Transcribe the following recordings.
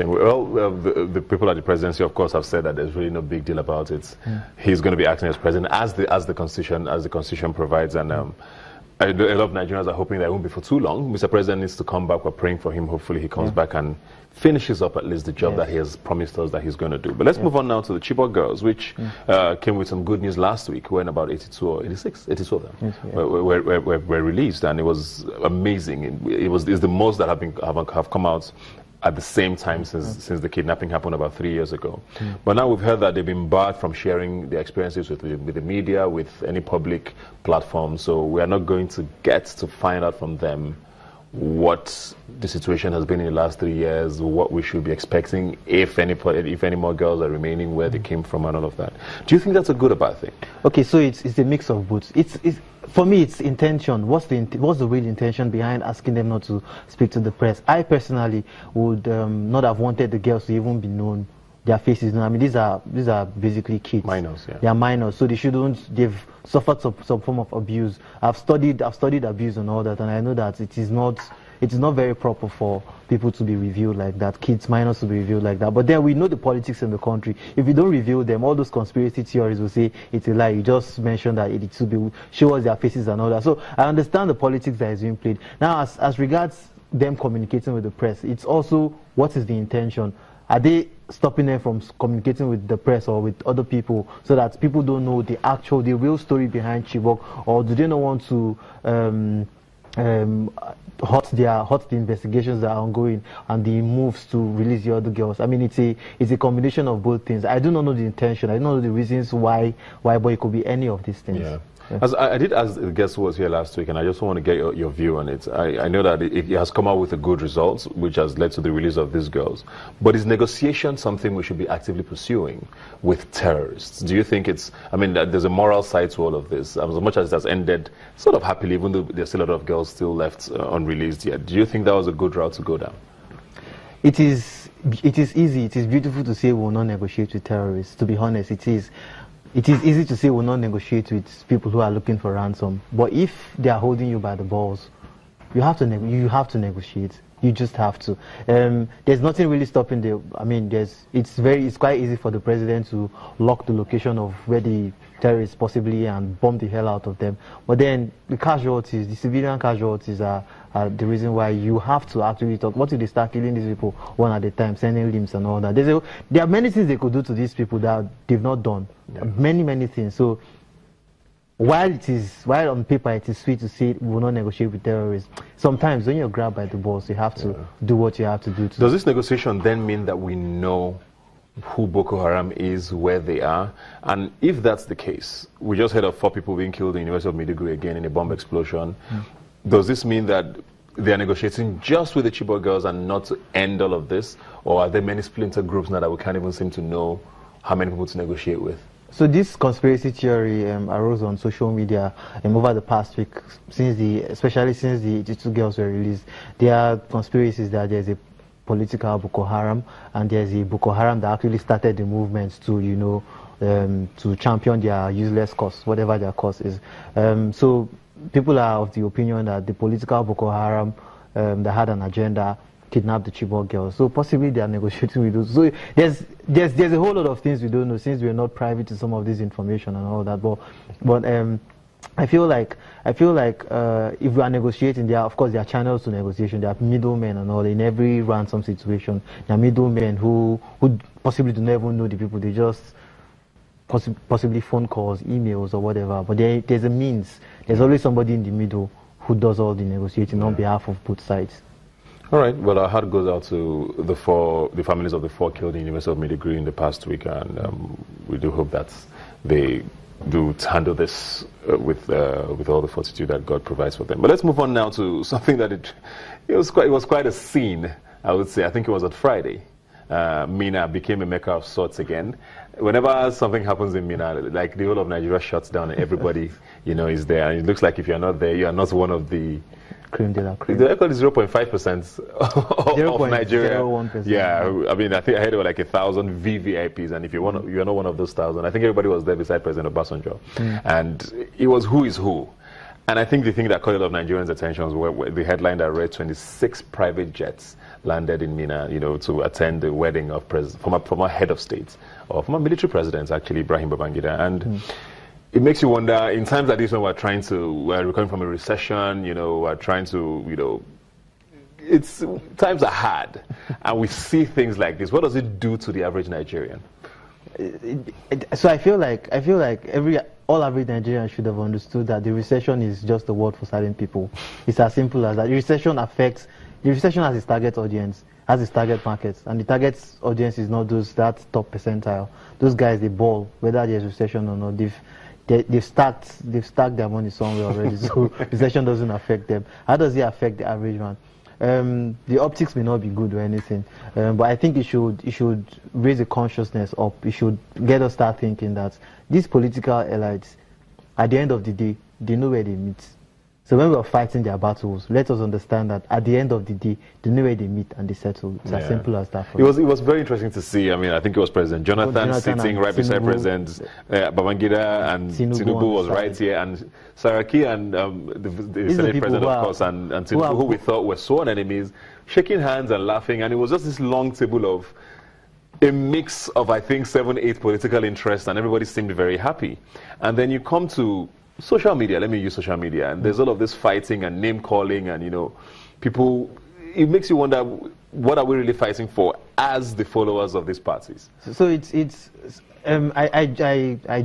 Well, the people at the presidency, of course, have said that there's really no big deal about it. He's going to be acting as president as the constitution provides, and a lot of Nigerians are hoping that it won't be for too long. Mr. President needs to come back. We're praying for him. Hopefully, he comes back and finishes up at least the job that he has promised us that he's going to do. But let's move on now to the Chibok girls, which came with some good news last week, when about 82 or 86, 82 of them were released, and it was amazing. It's the most that have come out at the same time since the kidnapping happened about 3 years ago. But now we've heard that they've been barred from sharing their experiences with the media, with any public platform. So we are not going to get to find out from them what the situation has been in the last 3 years, what we should be expecting, if any more girls are remaining, where they came from, and all of that. Do you think that's a good or bad thing? Okay, so it's a mix of both. For me, it's intention. What's the real intention behind asking them not to speak to the press? I personally would not have wanted the girls to even be known, their faces known. I mean, these are basically kids. Minors, yeah. They are minors, so they shouldn't. They've suffered some form of abuse. I've studied abuse and all that, and I know that it is not very proper for people to be revealed like that, kids, minors to be revealed like that. But then we know the politics in the country. If you don't reveal them, all those conspiracy theories will say it's a lie. You just mentioned that it should be, show us their faces and all that. So I understand the politics that is being played. Now, as regards them communicating with the press, it's also, what is the intention? Are they stopping them from communicating with the press or with other people so that people don't know the real story behind Chibok? Or do they not want to hurt the investigations that are ongoing and the moves to release the other girls? I mean, it's a combination of both things. I do not know the intention. I don't know the reasons why, but it could be any of these things. Yeah. Yeah. As I did ask the guest who was here last week, and I just want to get your view on it. I know that it has come out with a good results, which has led to the release of these girls. But is negotiation something we should be actively pursuing with terrorists? Do you think there's a moral side to all of this? As much as it has ended sort of happily, even though there's still a lot of girls still left unreleased yet. Do you think that was a good route to go down? It is easy. It is beautiful to say we will not negotiate with terrorists. To be honest, it is. It is easy to say we'll not negotiate with people who are looking for ransom. But if they are holding you by the balls, you have to negotiate. You just have to. There's nothing really stopping the. I mean, it's quite easy for the president to lock the location of where the terrorists possibly and bomb the hell out of them. But then the casualties, the civilian casualties are the reason why you have to actually talk. What if they start killing these people one at a time, sending limbs and all that? There are many things they could do to these people that they've not done. Yeah. Many things. So while on paper it is sweet to say we will not negotiate with terrorists, sometimes when you're grabbed by the balls, you have to do what you have to do. Does this negotiation then mean that we know who Boko Haram is, where they are? And if that's the case, we just heard of 4 people being killed in the University of Maiduguri again in a bomb explosion. Does this mean that they are negotiating just with the Chibok girls and not to end all of this? Or are there many splinter groups now that we can't even seem to know how many people to negotiate with? So this conspiracy theory arose on social media over the past week, especially since the 2 girls were released. There are conspiracies that there's a political Boko Haram, and there's a Boko Haram that actually started the movement to, to champion their useless cause, whatever their cause is. So people are of the opinion that the political Boko Haram that had an agenda kidnapped the Chibok girls. So possibly they are negotiating with those. So there's a whole lot of things we don't know, since we're not privy to some of this information and all that. But I feel like if we are negotiating, there are channels to negotiation. There are middlemen and all. In every ransom situation, there are middlemen who possibly do not even know the people. They just possibly phone calls, emails, or whatever. But there's a means. There's always somebody in the middle who does all the negotiating on behalf of both sides. All right. Well, our heart goes out to the families of the 4 killed in the University of Maiduguri in the past week, and we do hope that they do handle this with all the fortitude that God provides for them. But let's move on now to something that it was quite a scene, I would say. I think it was on Friday. Mina became a mecca of sorts again. Whenever something happens in Mina, like the whole of Nigeria shuts down and everybody, is there. And it looks like if you're not there, you are not one of the cream de la cream. The record is 0.5% of Nigeria. 0.01%. Yeah, I mean, I think I heard there were like 1,000 VVIPs, and if you're not one of those 1,000, I think everybody was there beside President Obasanjo, and it was who is who. And I think the thing that caught a lot of Nigerians' attention was the headline that read 26 private jets landed in Mina, to attend the wedding of former head of state, or former military president, actually, Ibrahim Babangida. And it makes you wonder, in times like this when we're recovering from a recession, we're trying to, times are hard, and we see things like this. What does it do to the average Nigerian? So I feel like all average Nigerians should have understood that the recession is just a word for certain people. It's as simple as that. The recession has its target audience, has its target markets, and the target audience is not that top percentile. Those guys, they ball, whether there's recession or not. They've stacked their money somewhere already, so recession doesn't affect them. How does it affect the average man? The optics may not be good or anything, but I think it should raise the consciousness up. It should get us start thinking that these political elites, at the end of the day, they know where they meet. So when we are fighting their battles, let us understand that at the end of the day, they know where they meet and they settle. It's as simple as that. It was very interesting to see. I mean, I think it was President Jonathan sitting right beside President Babangida, and Tinubu was right here, and Saraki and the Senate President, of course, and Tinubu, who we thought were sworn enemies, shaking hands and laughing, and it was just this long table of a mix of, I think, 7, 8 political interests, and everybody seemed very happy. And then you come to social media, let me use social media, and there's all of this fighting and name calling, and people, it makes you wonder, what are we really fighting for as the followers of these parties? So I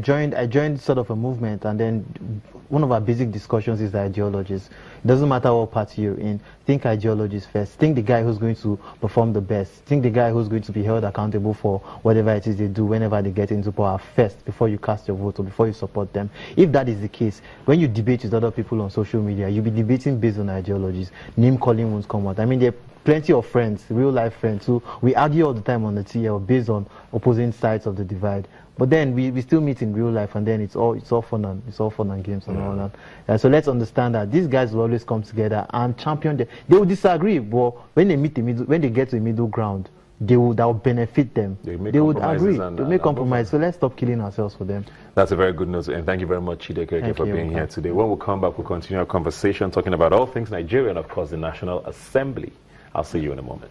joined sort of a movement, and then one of our basic discussions is the ideologies. It doesn't matter what party you're in, think ideologies first. Think the guy who's going to perform the best. Think the guy who's going to be held accountable for whatever it is they do whenever they get into power first, before you cast your vote or before you support them. If that is the case, when you debate with other people on social media, you'll be debating based on ideologies. Name calling won't come out. I mean, there are plenty of friends, real life friends, who we argue all the time on the TL based on opposing sides of the divide. But then we still meet in real life, and then it's all fun and games and all that. So let's understand that these guys will always come together and champion them. They will disagree, but when they meet when they get to the middle ground, that will benefit them. They would agree. They make compromise. So let's stop killing ourselves for them. That's a very good note, and thank you very much, Chidi Okereke, for being here today. When we come back, we'll continue our conversation talking about all things Nigeria and, of course, the National Assembly. I'll see you in a moment.